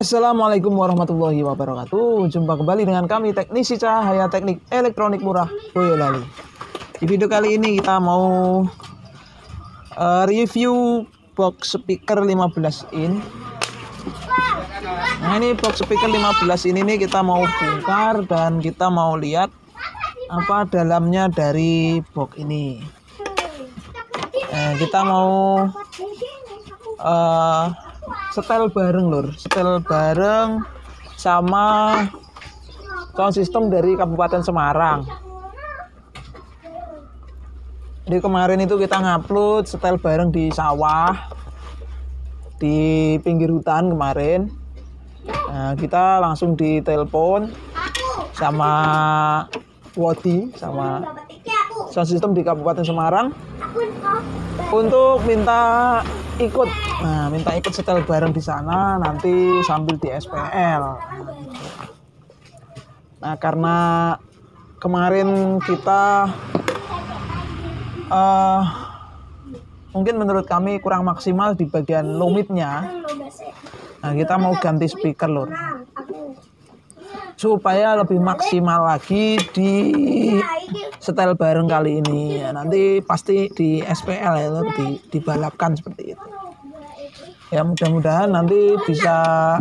Assalamualaikum warahmatullahi wabarakatuh. Jumpa kembali dengan kami teknisi cahaya teknik elektronik murah Boyolali. Di video kali ini kita mau review box speaker 15 in. Nah, ini box speaker 15 in ini kita mau bongkar dan kita mau lihat apa dalamnya dari box ini. Kita mau setel bareng lur, setel bareng sama sound system dari Kabupaten Semarang. Jadi kemarin itu kita ngupload setel bareng di sawah, di pinggir hutan kemarin. Nah, kita langsung ditelepon sama Wodi, sama sound system di Kabupaten Semarang untuk minta ikut. Nah, minta ikut setel bareng di sana nanti sambil di SPL. Nah, karena kemarin kita mungkin menurut kami kurang maksimal di bagian lumitnya. Nah, kita mau ganti speaker lur, supaya lebih maksimal lagi di setel bareng kali ini. Ya, nanti pasti di SPL ya, dibalapkan seperti itu. Ya, mudah-mudahan nanti bisa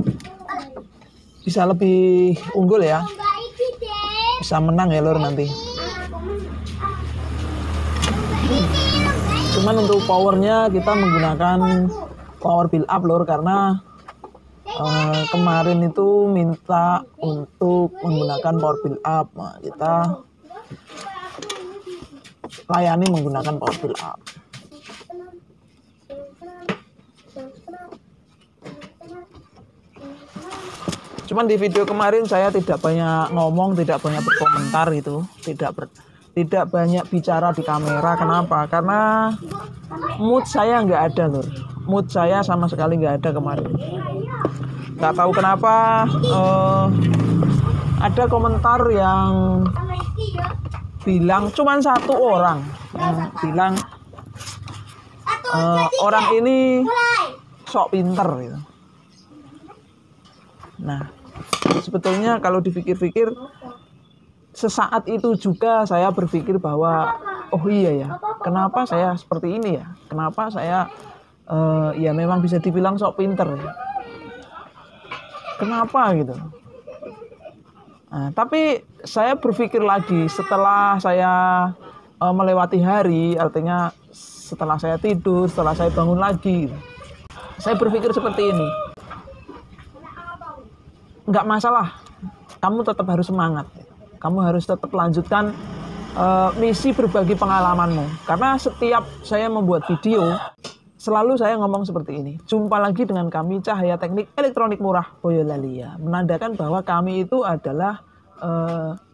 lebih unggul ya. Bisa menang ya lur nanti. Cuman untuk powernya kita menggunakan power build up lur, karena kemarin itu minta untuk menggunakan power build up. Nah, kita layani menggunakan power build up. Cuman di video kemarin saya tidak banyak ngomong, tidak banyak berkomentar gitu, tidak banyak bicara di kamera. Kenapa? Karena mood saya nggak ada lur, mood saya sama sekali nggak ada kemarin. Nggak tahu kenapa ada komentar yang bilang, cuman satu orang yang bilang orang ini sok pinter gitu. Nah, sebetulnya kalau dipikir-pikir sesaat itu juga saya berpikir bahwa oh iya ya, kenapa saya seperti ini ya, kenapa saya ya memang bisa dibilang sok pinter ya. Kenapa gitu. Nah, tapi saya berpikir lagi setelah saya melewati hari, artinya setelah saya tidur, setelah saya bangun lagi, saya berpikir seperti ini, nggak masalah, kamu tetap harus semangat, kamu harus tetap lanjutkan misi berbagi pengalamanmu. Karena setiap saya membuat video selalu saya ngomong seperti ini, jumpa lagi dengan kami Cahaya Teknik Elektronik Murah Boyolali, ya, menandakan bahwa kami itu adalah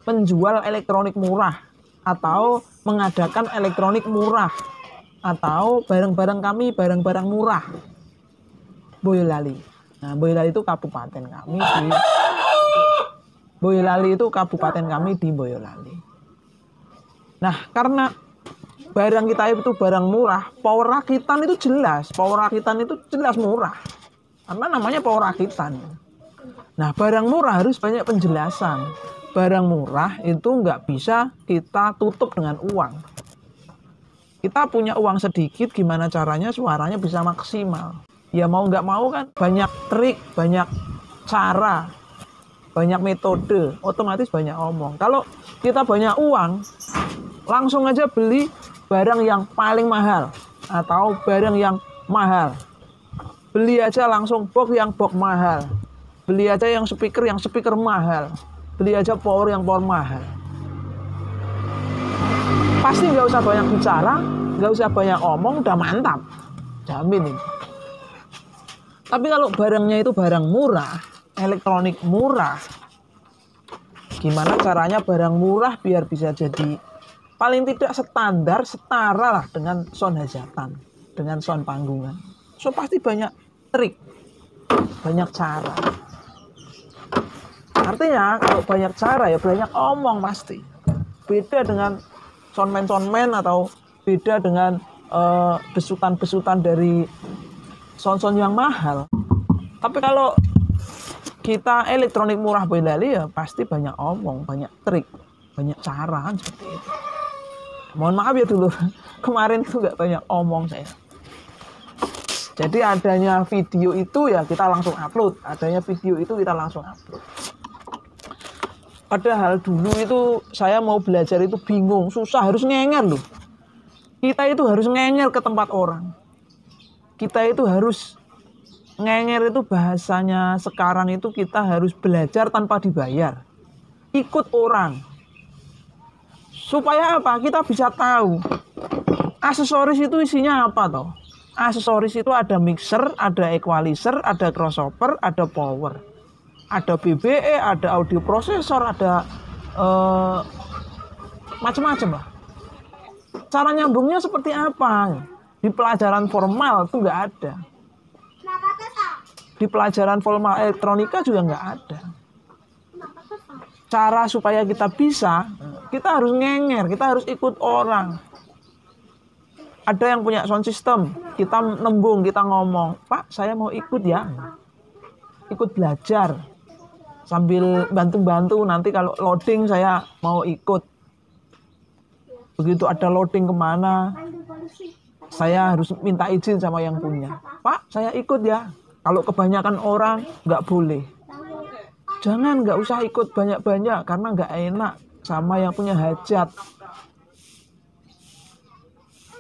penjual elektronik murah atau mengadakan elektronik murah atau barang-barang kami barang-barang murah Boyolali. Nah, Boyolali itu kabupaten kami di Boyolali itu kabupaten kami di Boyolali. Nah, karena barang kita itu barang murah, power rakitan itu jelas, murah. Karena namanya power rakitan. Nah, barang murah harus banyak penjelasan. Barang murah itu nggak bisa kita tutup dengan uang. Kita punya uang sedikit, gimana caranya suaranya bisa maksimal? Ya mau nggak mau kan banyak trik, banyak cara, banyak metode, otomatis banyak omong. Kalau kita banyak uang, langsung aja beli barang yang paling mahal atau barang yang mahal. Beli aja langsung box yang box mahal. Beli aja yang speaker mahal. Beli aja power yang power mahal. Pasti nggak usah banyak bicara, nggak usah banyak omong, udah mantap. Jamin ini. Tapi kalau barangnya itu barang murah, elektronik murah, gimana caranya barang murah biar bisa jadi paling tidak standar, setara lah dengan sound hajatan, dengan sound panggungan. So pasti banyak trik, banyak cara. Artinya kalau banyak cara ya banyak omong pasti. Beda dengan soundman atau beda dengan besutan-besutan dari sound-sound yang mahal. Tapi kalau kita elektronik murah Boyolali ya pasti banyak omong, banyak trik, banyak cara kan seperti itu. Mohon maaf ya dulu, kemarin itu nggak banyak omong saya. Jadi adanya video itu ya kita langsung upload, adanya video itu kita langsung upload. Padahal dulu itu saya mau belajar itu bingung, susah, harus ngenger loh. Kita itu harus ngenger ke tempat orang. Kita itu harus ngenger itu bahasanya sekarang itu kita harus belajar tanpa dibayar. Ikut orang. Supaya apa? Kita bisa tahu aksesoris itu isinya apa toh? Aksesoris itu ada mixer, ada equalizer, ada crossover, ada power. Ada BBE, ada audio processor, ada macam-macam lah. Cara nyambungnya seperti apa? Di pelajaran formal itu nggak ada. Di pelajaran formal elektronika juga nggak ada. Cara supaya kita bisa, kita harus ngenger, kita harus ikut orang. Ada yang punya sound system, kita nembung, kita ngomong, Pak, saya mau ikut ya. Ikut belajar. Sambil bantu-bantu, nanti kalau loading saya mau ikut. Begitu ada loading kemana, saya harus minta izin sama yang punya. Pak, saya ikut ya. Kalau kebanyakan orang, nggak boleh. Jangan, nggak usah ikut banyak-banyak, karena nggak enak sama yang punya hajat.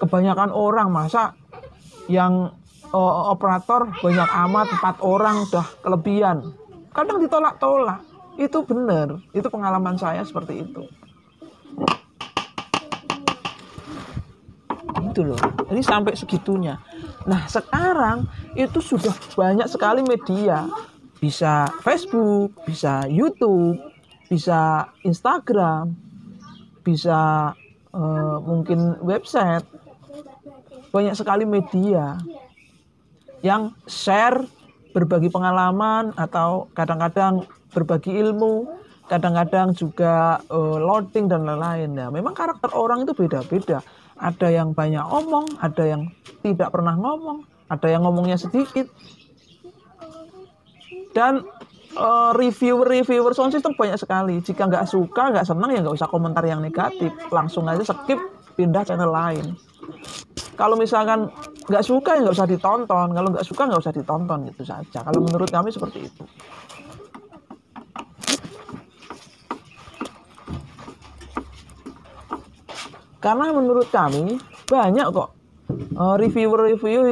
Kebanyakan orang, masa yang operator banyak amat, 4 orang udah kelebihan. Kadang ditolak-tolak. Itu benar, itu pengalaman saya seperti itu. Gitu loh. Jadi sampai segitunya. Nah, sekarang itu sudah banyak sekali media. Bisa Facebook, bisa YouTube, bisa Instagram, bisa mungkin website. Banyak sekali media yang share, berbagi pengalaman, atau kadang-kadang berbagi ilmu, kadang-kadang juga loading dan lain-lain. Nah, memang karakter orang itu beda-beda. Ada yang banyak omong, ada yang tidak pernah ngomong, ada yang ngomongnya sedikit. Dan reviewer sound system banyak sekali. Jika nggak suka, nggak senang, ya nggak usah komentar yang negatif. Langsung aja skip, pindah channel lain. Kalau misalkan nggak suka, ya nggak usah ditonton. Kalau nggak suka, nggak usah ditonton, gitu saja. Kalau menurut kami seperti itu. Karena menurut kami banyak kok reviewer-review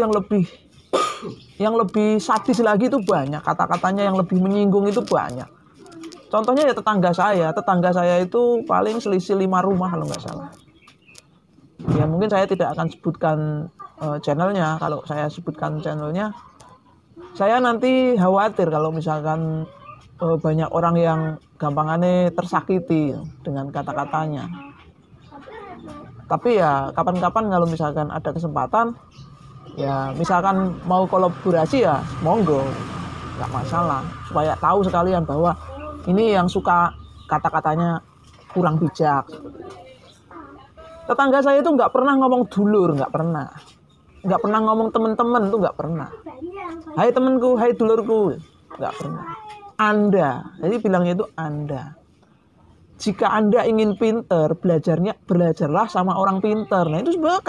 yang lebih sadis lagi, itu banyak. Kata-katanya yang lebih menyinggung itu banyak. Contohnya ya tetangga saya itu paling selisih 5 rumah kalau nggak salah. Ya mungkin saya tidak akan sebutkan channelnya. Kalau saya sebutkan channelnya, saya nanti khawatir kalau misalkan banyak orang yang gampangannya tersakiti dengan kata-katanya. Tapi ya kapan-kapan kalau misalkan ada kesempatan, ya misalkan mau kolaborasi ya monggo, nggak masalah. Supaya tahu sekalian bahwa ini yang suka kata-katanya kurang bijak. Tetangga saya itu nggak pernah ngomong dulur, nggak pernah ngomong teman-teman, tuh nggak pernah. Hai temanku, hai dulurku, nggak pernah. Anda, jadi bilangnya itu Anda. Jika Anda ingin pinter, belajarlah sama orang pinter. Nah itu sebenarnya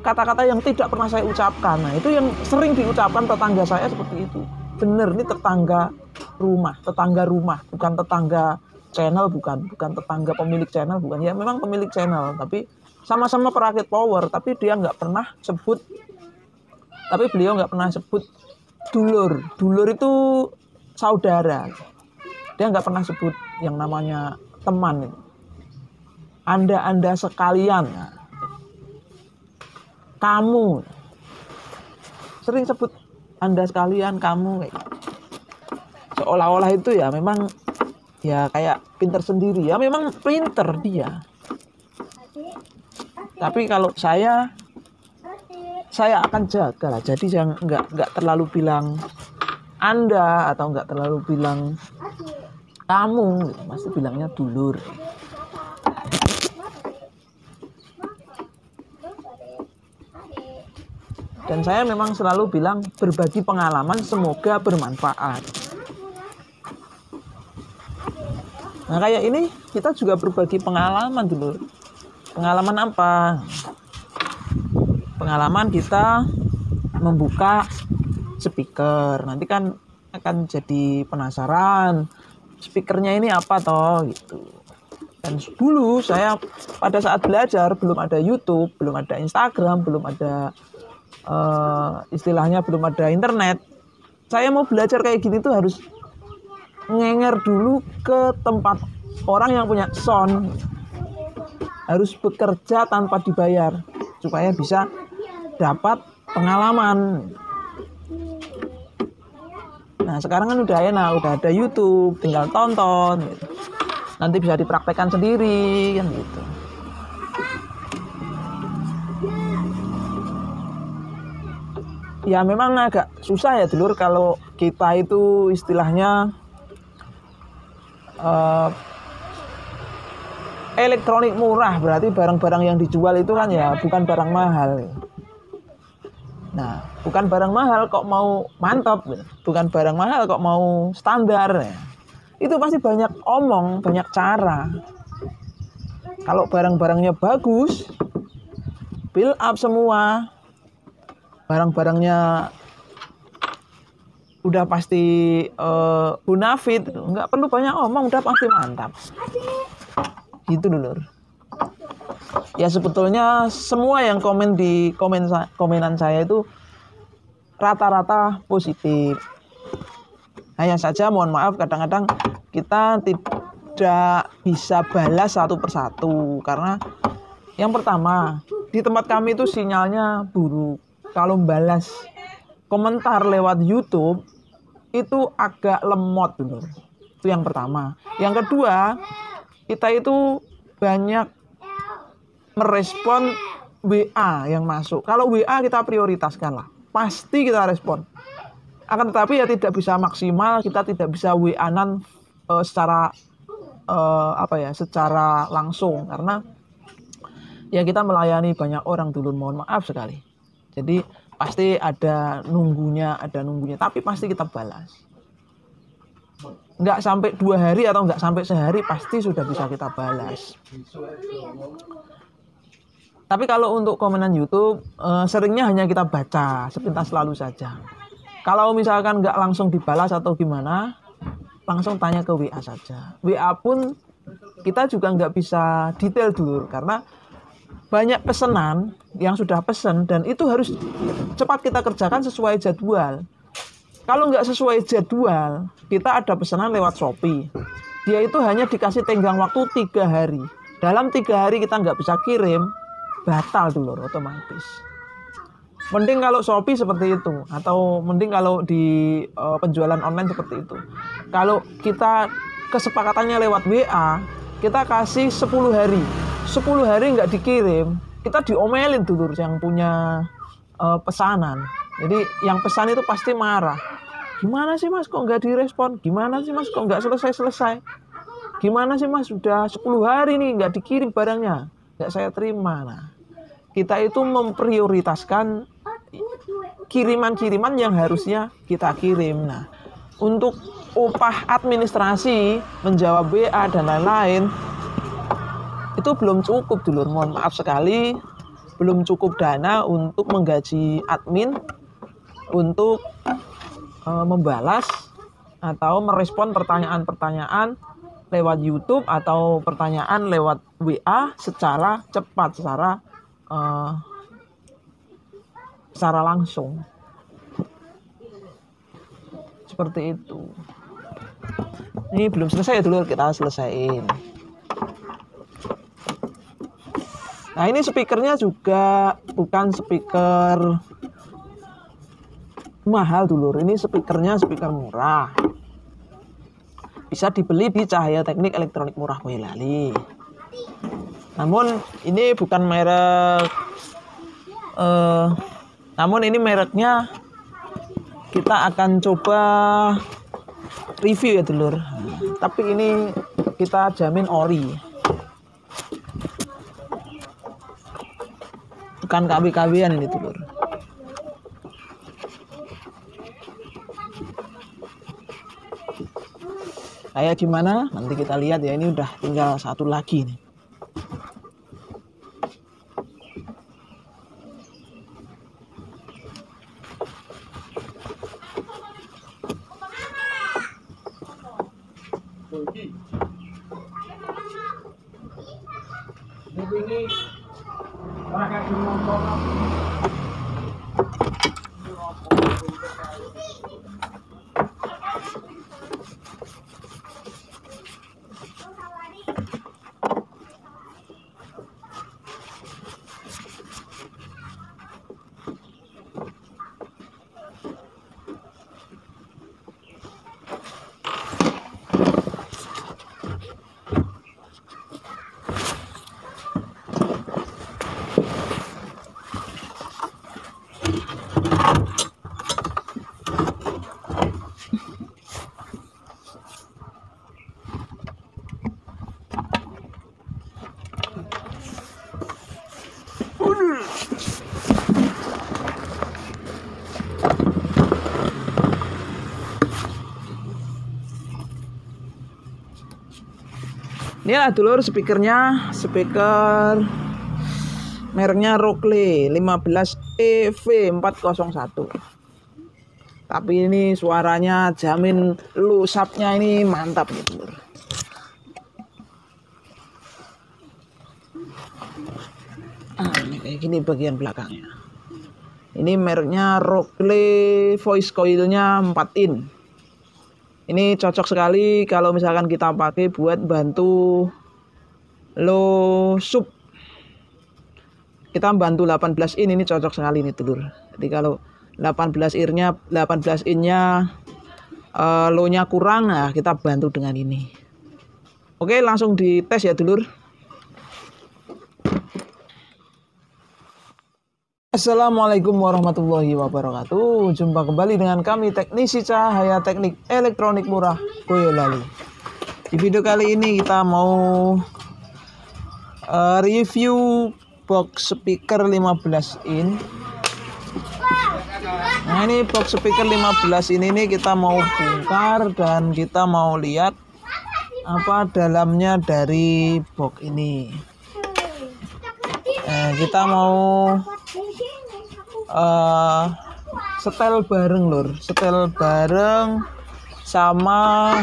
kata-kata yang tidak pernah saya ucapkan. Nah itu yang sering diucapkan tetangga saya seperti itu. Bener, ini tetangga rumah, bukan tetangga channel, bukan tetangga pemilik channel, bukan. Ya memang pemilik channel, tapi sama-sama perakit power, tapi beliau nggak pernah sebut dulur. Dulur itu saudara. Dia nggak pernah sebut yang namanya teman itu. Anda sekalian, kamu, sering sebut Anda sekalian, kamu, kayak gitu. Seolah-olah itu ya memang ya kayak pinter sendiri. Ya memang pinter dia. Tapi kalau saya akan jaga lah. Jadi jangan nggak terlalu bilang Anda atau nggak terlalu bilang kamu, pasti bilangnya dulur. Dan saya memang selalu bilang berbagi pengalaman semoga bermanfaat. Nah kayak ini kita juga berbagi pengalaman dulu. Pengalaman apa? Pengalaman kita membuka speaker. Nanti kan akan jadi penasaran speakernya ini apa toh gitu. Dan dulu saya pada saat belajar belum ada YouTube, belum ada Instagram, belum ada istilahnya belum ada internet. Saya mau belajar kayak gini tuh harus ngenger dulu ke tempat orang yang punya sound, harus bekerja tanpa dibayar supaya bisa dapat pengalaman. Nah sekarang kan udah enak, udah ada YouTube, tinggal tonton gitu. Nanti bisa dipraktekkan sendiri kan gitu. Ya memang agak susah ya dulur kalau kita itu istilahnya elektronik murah, berarti barang-barang yang dijual itu kan ya bukan barang mahal. Nah, bukan barang mahal kok mau mantap, bukan barang mahal kok mau standar. Itu pasti banyak omong, banyak cara. Kalau barang-barangnya bagus, build up semua, barang-barangnya udah pasti bonafit, nggak perlu banyak omong, udah pasti mantap. Gitu dulu. Ya sebetulnya semua yang komen di komenan saya itu rata-rata positif. Hanya saja mohon maaf kadang-kadang kita tidak bisa balas satu persatu. Karena yang pertama, di tempat kami itu sinyalnya buruk. Kalau balas komentar lewat YouTube itu agak lemot dulu. Itu yang pertama. Yang kedua, kita itu banyak merespon WA yang masuk. Kalau WA kita prioritaskan lah, pasti kita respon. Akan tetapi ya tidak bisa maksimal, kita tidak bisa WA-an secara secara langsung karena ya kita melayani banyak orang dulu, mohon maaf sekali. Jadi pasti ada nunggunya, tapi pasti kita balas. Nggak sampai 2 hari atau nggak sampai sehari pasti sudah bisa kita balas. Tapi kalau untuk komenan YouTube, seringnya hanya kita baca sepintas lalu saja. Kalau misalkan nggak langsung dibalas atau gimana, langsung tanya ke WA saja. WA pun kita juga nggak bisa detail dulu, karena banyak pesanan yang sudah pesan dan itu harus cepat kita kerjakan sesuai jadwal. Kalau nggak sesuai jadwal, kita ada pesanan lewat Shopee. Dia itu hanya dikasih tenggang waktu 3 hari. Dalam 3 hari kita nggak bisa kirim, batal dulu otomatis. Mending kalau Shopee seperti itu, atau mending kalau di penjualan online seperti itu. Kalau kita kesepakatannya lewat WA, kita kasih 10 hari. 10 hari nggak dikirim, kita diomelin dulu yang punya pesanan. Jadi yang pesan itu pasti marah. Gimana sih mas kok nggak direspon? Gimana sih mas kok nggak selesai-selesai? Gimana sih mas sudah 10 hari nih nggak dikirim barangnya, nggak saya terima. Nah, kita itu memprioritaskan kiriman-kiriman yang harusnya kita kirim. Nah, untuk upah administrasi, menjawab WA dan lain-lain itu belum cukup dulu, mohon maaf sekali, belum cukup dana untuk menggaji admin untuk membalas atau merespon pertanyaan-pertanyaan lewat YouTube atau pertanyaan lewat WA secara cepat, secara langsung. Seperti itu. Ini belum selesai ya dulu, kita selesaiin. Nah ini speakernya juga bukan speaker mahal dulur, ini speakernya speaker murah, bisa dibeli di Cahaya Teknik Elektronik Murah Boyolali. Namun ini bukan merek, namun ini mereknya kita akan coba review ya dulur. Tapi ini kita jamin ori, bukan KB-KB-an ini dulur. Kayak gimana? Nanti kita lihat ya. Ini udah tinggal satu lagi nih. Inilah dulur speakernya, speaker mereknya Rockley 15EV401. Tapi ini suaranya jamin lusapnya ini mantap nih dulur. Ini kayak gini bagian belakangnya. Ini mereknya Rockley, voice coilnya 4 in. Ini cocok sekali kalau misalkan kita pakai buat bantu low sub. Kita bantu 18 in, ini cocok sekali nih dulur. Jadi kalau 18 innya low-nya kurang, nah kita bantu dengan ini. Oke, langsung dites ya dulur. Assalamualaikum warahmatullahi wabarakatuh. Jumpa kembali dengan kami teknisi cahaya teknik elektronik murah Boyolali. Di video kali ini kita mau review box speaker 15 in. Nah, ini box speaker 15 in ini kita mau bongkar dan kita mau lihat apa dalamnya dari box ini. Kita mau setel bareng lur, setel bareng sama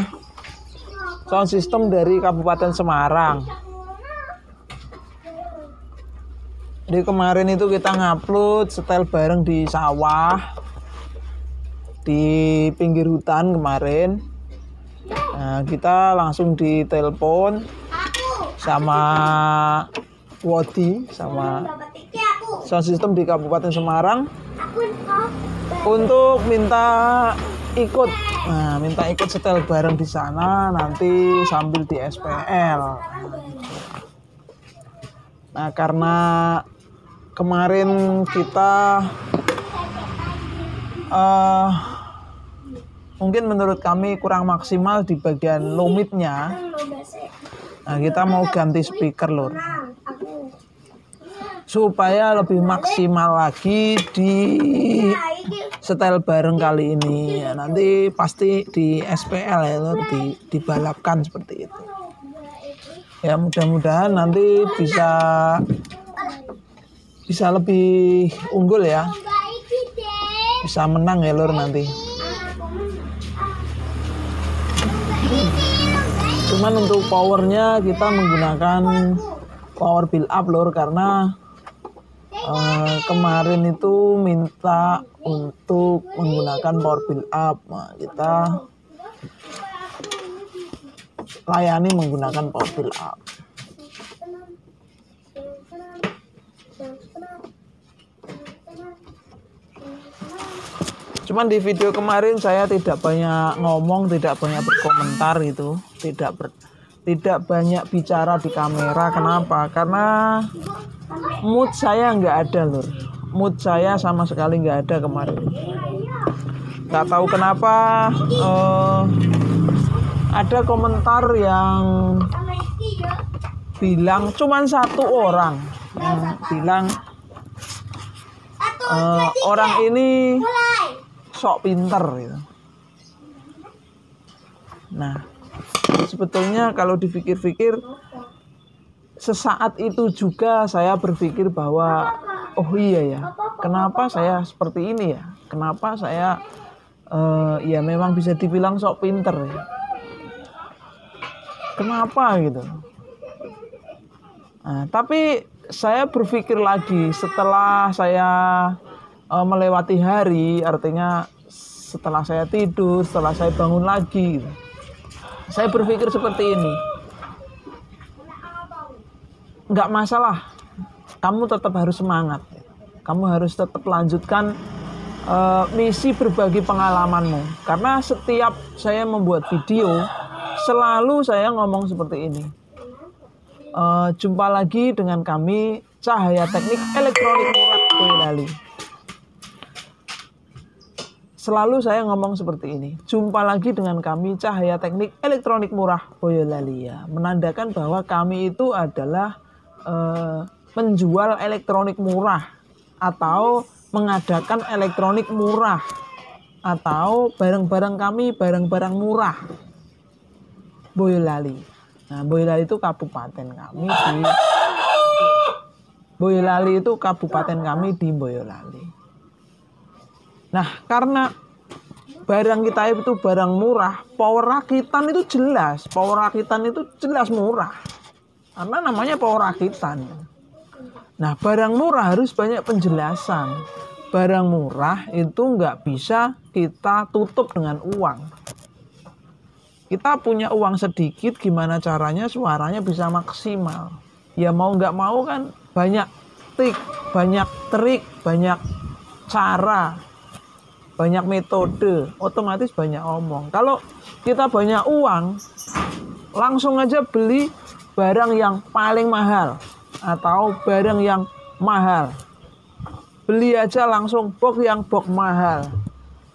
sound system dari Kabupaten Semarang. Jadi kemarin itu kita ngupload setel bareng di sawah, di pinggir hutan kemarin. Nah, kita langsung ditelepon sama Wodi, sama sound system di Kabupaten Semarang untuk minta ikut. Nah, minta ikut setel bareng di sana nanti sambil di SPL. Nah, karena kemarin kita mungkin menurut kami kurang maksimal di bagian low mid-nya. Nah, kita mau ganti speaker lur, supaya lebih maksimal lagi di setel bareng kali ini. Ya, nanti pasti di SPL ya lur, dibalapkan seperti itu. Ya, mudah-mudahan nanti bisa lebih unggul ya, bisa menang ya lur nanti. Cuman untuk powernya kita menggunakan power build up lur, karena kemarin itu minta untuk menggunakan power build up. Nah, kita layani menggunakan power build up. Cuman di video kemarin saya tidak banyak ngomong, tidak banyak berkomentar gitu, tidak banyak bicara di kamera. Kenapa? Karena mood saya nggak ada lur, mood saya sama sekali nggak ada kemarin. Nggak tahu kenapa ada komentar yang bilang, cuman satu orang yang bilang orang ini sok pinter gitu. Nah, Sebetulnya kalau dipikir-pikir, sesaat itu juga saya berpikir bahwa oh iya ya, kenapa saya seperti ini ya? Kenapa saya ya memang bisa dibilang sok pinter ya? Kenapa gitu? Nah, tapi saya berpikir lagi setelah saya melewati hari, artinya setelah saya tidur, setelah saya bangun lagi, gitu. Saya berpikir seperti ini. Nggak masalah, kamu tetap harus semangat. Kamu harus tetap lanjutkan misi berbagi pengalamanmu. Karena setiap saya membuat video, selalu saya ngomong seperti ini. Jumpa lagi dengan kami, Cahaya Teknik Elektronik Murah Boyolali. Selalu saya ngomong seperti ini. Jumpa lagi dengan kami, Cahaya Teknik Elektronik Murah Boyolali. Ya, menandakan bahwa kami itu adalah menjual elektronik murah atau mengadakan elektronik murah atau barang-barang kami barang-barang murah Boyolali. Nah, Boyolali itu kabupaten kami di Boyolali itu kabupaten kami di Boyolali. Nah, karena barang kita itu barang murah, power rakitan itu jelas, power rakitan itu jelas murah. Karena namanya power rakitan. Nah, barang murah harus banyak penjelasan. Barang murah itu nggak bisa kita tutup dengan uang. Kita punya uang sedikit, gimana caranya suaranya bisa maksimal? Ya mau nggak mau kan banyak trik, banyak cara, banyak metode, otomatis banyak omong. Kalau kita banyak uang, langsung aja beli barang yang paling mahal atau barang yang mahal. Beli aja langsung box yang box mahal.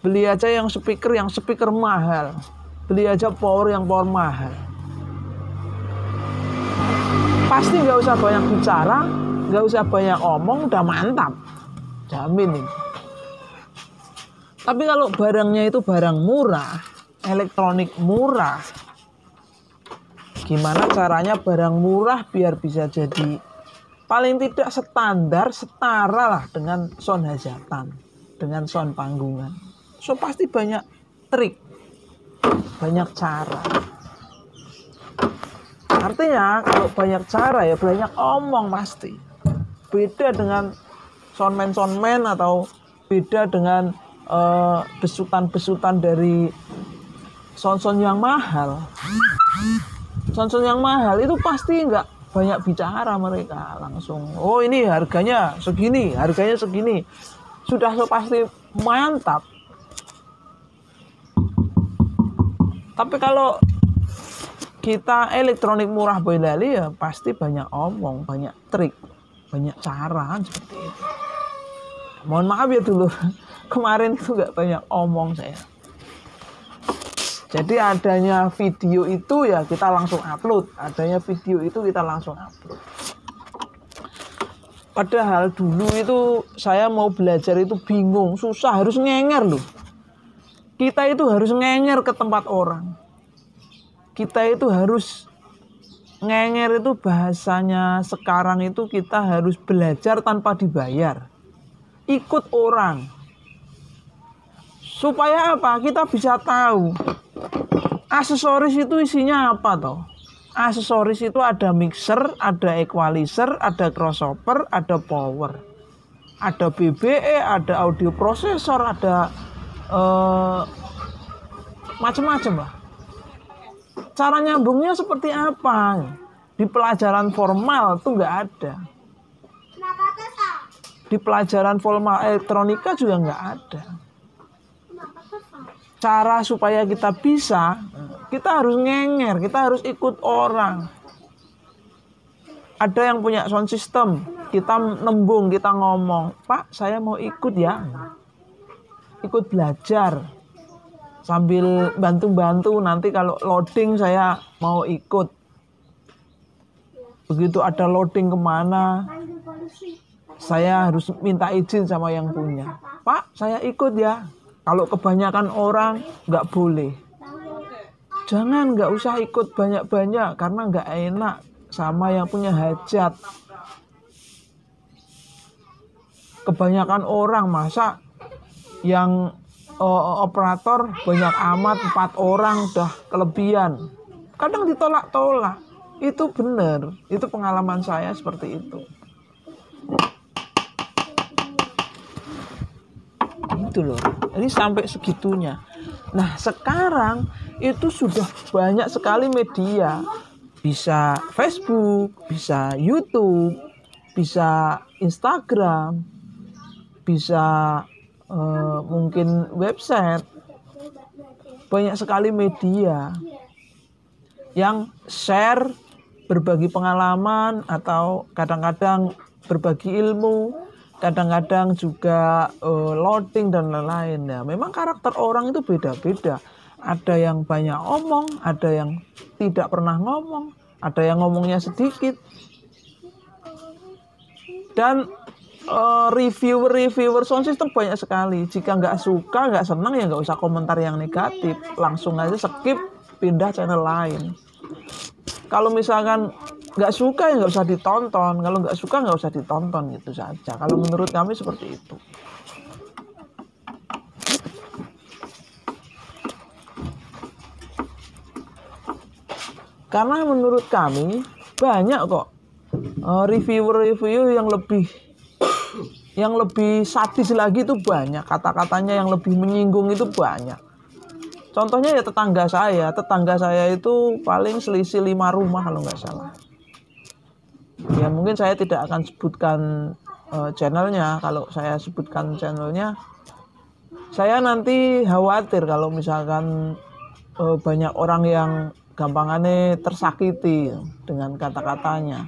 Beli aja yang speaker mahal. Beli aja power yang power mahal. Pasti nggak usah banyak bicara, nggak usah banyak omong, udah mantap. Jamin ini. Tapi kalau barangnya itu barang murah, elektronik murah, gimana caranya barang murah biar bisa jadi paling tidak setara lah dengan sound hajatan, dengan sound panggungan. So pasti banyak trik, banyak cara. Artinya kalau banyak cara ya banyak omong pasti. Beda dengan soundman atau beda dengan besutan dari sound yang mahal. Sound yang mahal itu pasti nggak banyak bicara mereka, langsung oh ini harganya segini, sudah so pasti mantap. Tapi kalau kita elektronik murah Boyolali ya pasti banyak omong, banyak trik, banyak cara seperti itu. Mohon maaf ya dulu, kemarin itu nggak banyak omong saya. Jadi adanya video itu ya kita langsung upload. Padahal dulu itu saya mau belajar itu bingung, susah, harus ngenger loh. Kita itu harus ngenger ke tempat orang. Kita itu harus ngenger itu bahasanya sekarang itu kita harus belajar tanpa dibayar. Ikut orang. Supaya apa? Kita bisa tahu. Aksesoris itu isinya apa toh? Aksesoris itu ada mixer, ada equalizer, ada crossover, ada power, ada BBE, ada audio processor, ada macam-macam lah. Cara nyambungnya seperti apa? Di pelajaran formal tuh nggak ada. Di pelajaran formal elektronika juga nggak ada. Cara supaya kita bisa, kita harus ngenger, kita harus ikut orang. Ada yang punya sound system, kita nembung, kita ngomong, Pak saya mau ikut ya, ikut belajar, sambil bantu-bantu, nanti kalau loading saya mau ikut. Begitu ada loading kemana, saya harus minta izin sama yang punya, Pak saya ikut ya. Kalau kebanyakan orang nggak boleh. Jangan, nggak usah ikut banyak-banyak karena nggak enak sama yang punya hajat. Kebanyakan orang masa yang operator banyak amat 4 orang udah kelebihan. Kadang ditolak-tolak. Itu benar, itu pengalaman saya seperti itu. Itu loh. Ini sampai segitunya. Nah, sekarang itu sudah banyak sekali media. Bisa Facebook, bisa YouTube, bisa Instagram, bisa mungkin website. Banyak sekali media yang share, berbagi pengalaman, atau kadang-kadang berbagi ilmu, kadang-kadang juga loading dan lain-lain. Ya, memang karakter orang itu beda-beda. Ada yang banyak ngomong, ada yang tidak pernah ngomong, ada yang ngomongnya sedikit. Dan reviewer sound system banyak sekali. Jika nggak suka, nggak senang, ya nggak usah komentar yang negatif. Langsung aja skip, pindah channel lain. Kalau misalkan nggak suka, ya nggak usah ditonton. Kalau nggak suka, nggak usah ditonton, gitu saja. Kalau menurut kami seperti itu. Karena menurut kami banyak kok reviewer yang lebih sadis lagi, itu banyak. Kata-katanya yang lebih menyinggung itu banyak. Contohnya ya tetangga saya itu paling selisih 5 rumah kalau nggak salah. Ya mungkin saya tidak akan sebutkan channelnya. Kalau saya sebutkan channelnya, saya nanti khawatir kalau misalkan banyak orang yang gampangannya tersakiti dengan kata-katanya.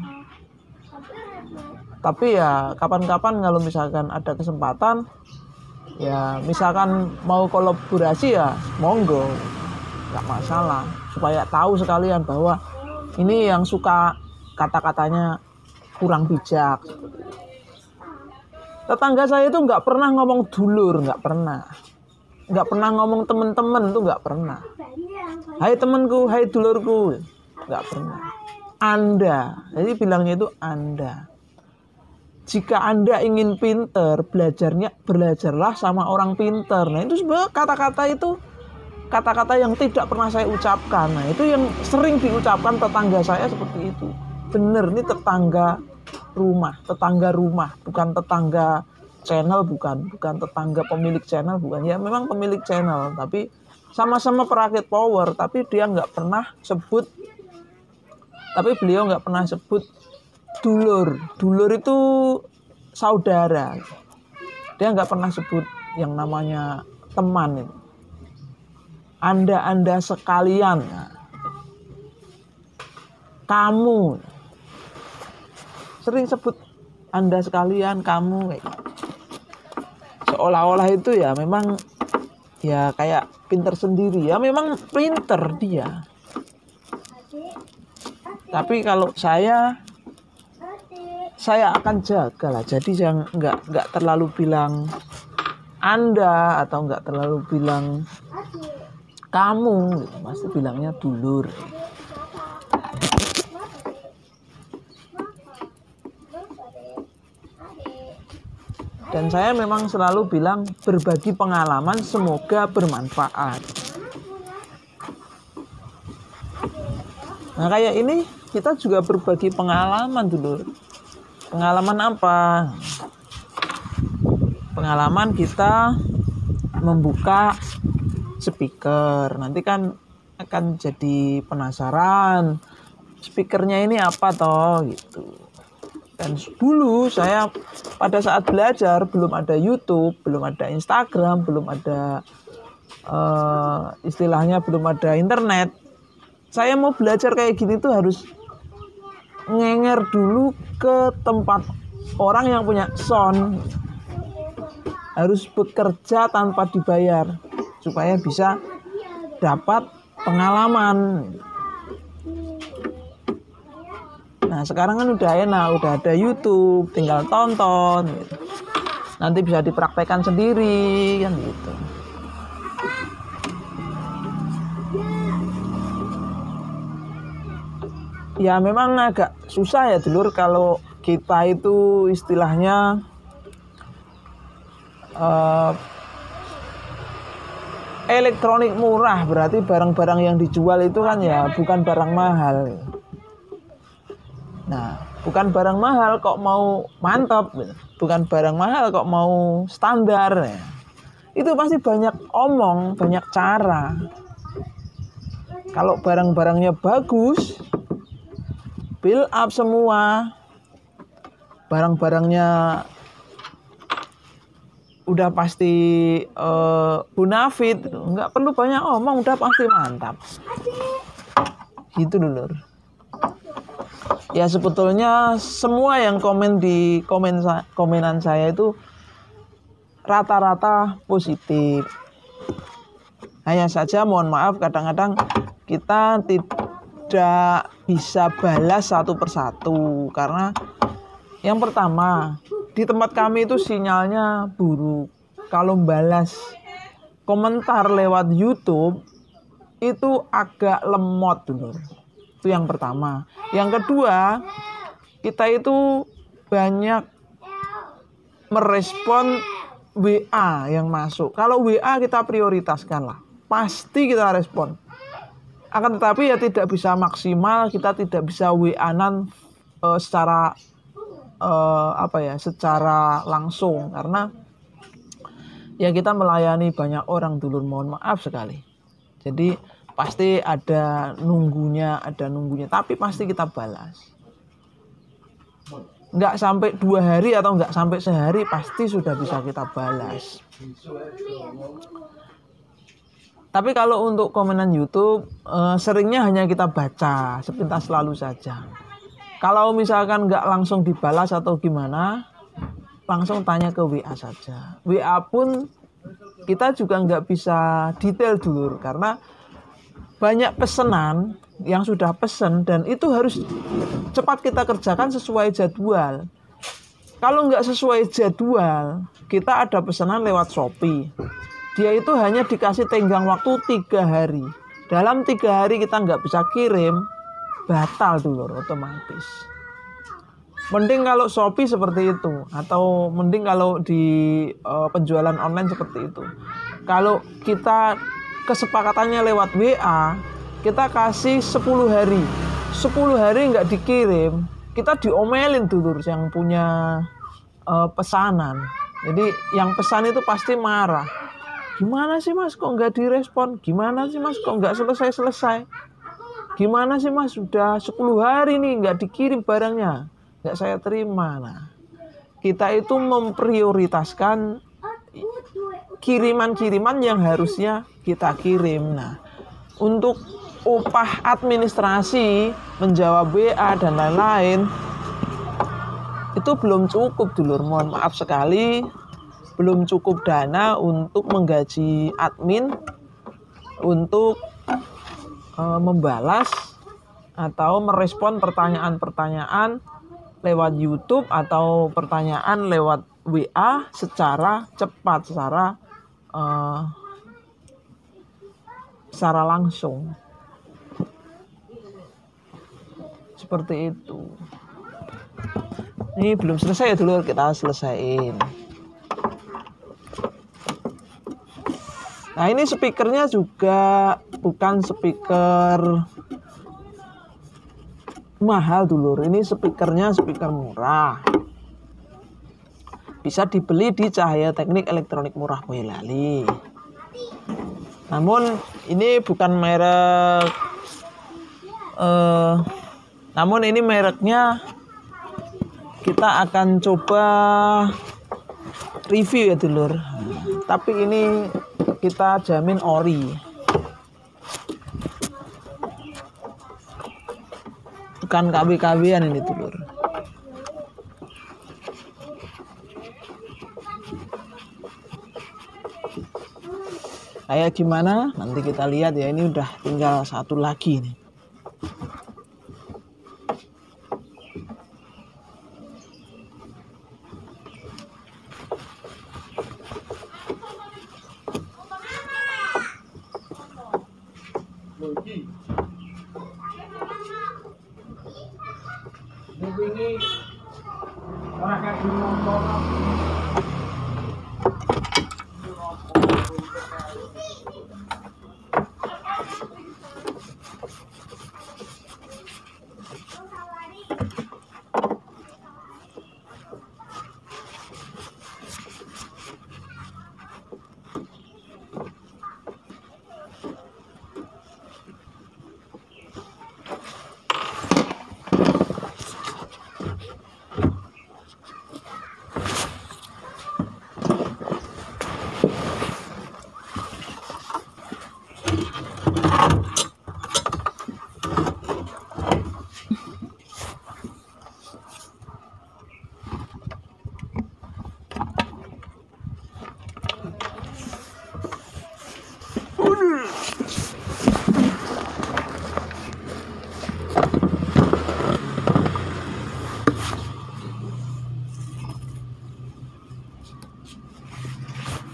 Tapi ya kapan-kapan kalau misalkan ada kesempatan, ya misalkan mau kolaborasi, ya monggo, nggak masalah. Supaya tahu sekalian bahwa ini yang suka kata-katanya kurang bijak. Tetangga saya itu nggak pernah ngomong dulur, nggak pernah ngomong temen-temen, itu nggak pernah. Hai temenku, hai dulurku, nggak pernah. Anda, jadi bilangnya itu Anda. Jika Anda ingin pinter, belajarlah sama orang pinter. Nah, itu sebenarnya kata-kata itu kata-kata yang tidak pernah saya ucapkan. Nah, itu yang sering diucapkan tetangga saya seperti itu. Bener, ini tetangga rumah, bukan tetangga channel, bukan tetangga pemilik channel, bukan. Ya memang pemilik channel, tapi sama-sama perakit power, tapi beliau nggak pernah sebut dulur itu saudara. Dia nggak pernah sebut yang namanya teman itu. Anda sekalian, kamu, sering sebut Anda sekalian, kamu, kayak seolah-olah itu ya memang ya kayak pinter sendiri. Ya memang pinter dia. Tapi kalau saya akan jaga lah. Jadi yang nggak terlalu bilang Anda atau nggak terlalu bilang kamu, gitu. Pasti bilangnya dulur. Dan saya memang selalu bilang berbagi pengalaman semoga bermanfaat. Nah kayak ini kita juga berbagi pengalaman dulu. Pengalaman apa? Pengalaman kita membuka speaker. Nanti kan akan jadi penasaran. Speakernya ini apa toh gitu. Dan dulu saya pada saat belajar belum ada YouTube, belum ada Instagram, belum ada istilahnya belum ada internet. Saya mau belajar kayak gini tuh harus ngenger dulu ke tempat orang yang punya sound. Harus bekerja tanpa dibayar supaya bisa dapat pengalaman. Nah sekarang kan udah enak, udah ada YouTube, tinggal tonton gitu. Nanti bisa dipraktekkan sendiri kan gitu. ya memang agak susah ya dulur kalau kita itu istilahnya elektronik murah, berarti barang-barang yang dijual itu kan ya bukan barang mahal. Nah, bukan barang mahal kok mau mantap, bukan barang mahal kok mau standar ya. Itu pasti banyak omong, banyak cara. Kalau barang-barangnya bagus, build up semua, barang-barangnya udah pasti bonafit, nggak perlu banyak omong, udah pasti mantap. Gitu dulur. Ya sebetulnya semua yang komen di komenan saya itu rata-rata positif. Hanya saja mohon maaf kadang-kadang kita tidak bisa balas satu persatu karena yang pertama di tempat kami itu sinyalnya buruk. Kalau balas komentar lewat YouTube itu agak lemot dulu. Itu yang pertama. Yang kedua, kita itu banyak merespon WA yang masuk. Kalau WA kita prioritaskan lah. Pasti kita respon. Akan tetapi ya tidak bisa maksimal, kita tidak bisa WA-an secara secara langsung karena ya kita melayani banyak orang dulur, mohon maaf sekali. Jadi pasti ada nunggunya, tapi pasti kita balas. Nggak sampai 2 hari atau nggak sampai sehari pasti sudah bisa kita balas. Tapi kalau untuk komenan YouTube seringnya hanya kita baca sepintas lalu saja. Kalau misalkan nggak langsung dibalas atau gimana, langsung tanya ke WA saja. WA pun kita juga nggak bisa detail dulu karena banyak pesanan yang sudah pesen dan itu harus cepat kita kerjakan sesuai jadwal. Kalau nggak sesuai jadwal, kita ada pesanan lewat Shopee. Dia itu hanya dikasih tenggang waktu 3 hari. Dalam 3 hari kita nggak bisa kirim, batal dulu otomatis. Mending kalau Shopee seperti itu, atau mending kalau di penjualan online seperti itu. Kalau kita kesepakatannya lewat WA, kita kasih 10 hari. 10 hari nggak dikirim, kita diomelin dulur yang punya pesanan. Jadi yang pesan itu pasti marah. Gimana sih mas kok nggak direspon? Gimana sih mas kok nggak selesai-selesai? Gimana sih mas sudah 10 hari nih nggak dikirim barangnya? Nggak saya terima. Nah, kita itu memprioritaskan kiriman-kiriman yang harusnya kita kirim. Nah, untuk upah administrasi, menjawab WA dan lain-lain itu belum cukup dulur, mohon maaf sekali, belum cukup dana untuk menggaji admin untuk membalas atau merespon pertanyaan-pertanyaan lewat YouTube atau pertanyaan lewat WA secara cepat, secara langsung. Seperti itu. Ini belum selesai ya dulu, kita selesaiin. Nah ini speakernya juga bukan speaker mahal dulur, ini speakernya speaker murah. Bisa dibeli di Cahaya Teknik Elektronik Murah Boyolali. Namun ini bukan merek, namun ini mereknya kita akan coba review ya dulur. Tapi ini kita jamin ori. Bukan KW-KW-an ini dulur. Kayak gimana? Nanti kita lihat ya. Ini udah tinggal satu lagi nih.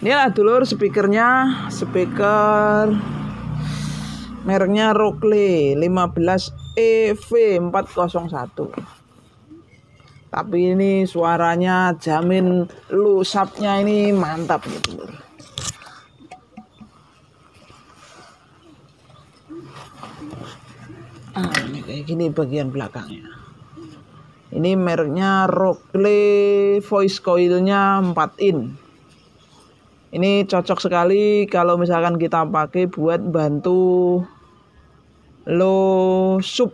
Inilah dulur speakernya, speaker mereknya Rockley 15 EV401. Tapi ini suaranya jamin lusapnya ini mantap nih dulur. Ini kayak gini bagian belakangnya. Ini mereknya Rockley, voice coilnya 4 in. Ini cocok sekali kalau misalkan kita pakai buat bantu low sub.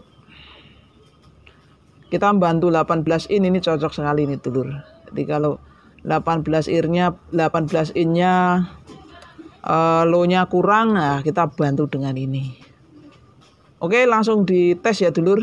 Kita bantu 18 in ini cocok sekali nih dulur. Jadi kalau 18 innya low-nya kurang, nah kita bantu dengan ini. Oke, langsung dites ya dulur.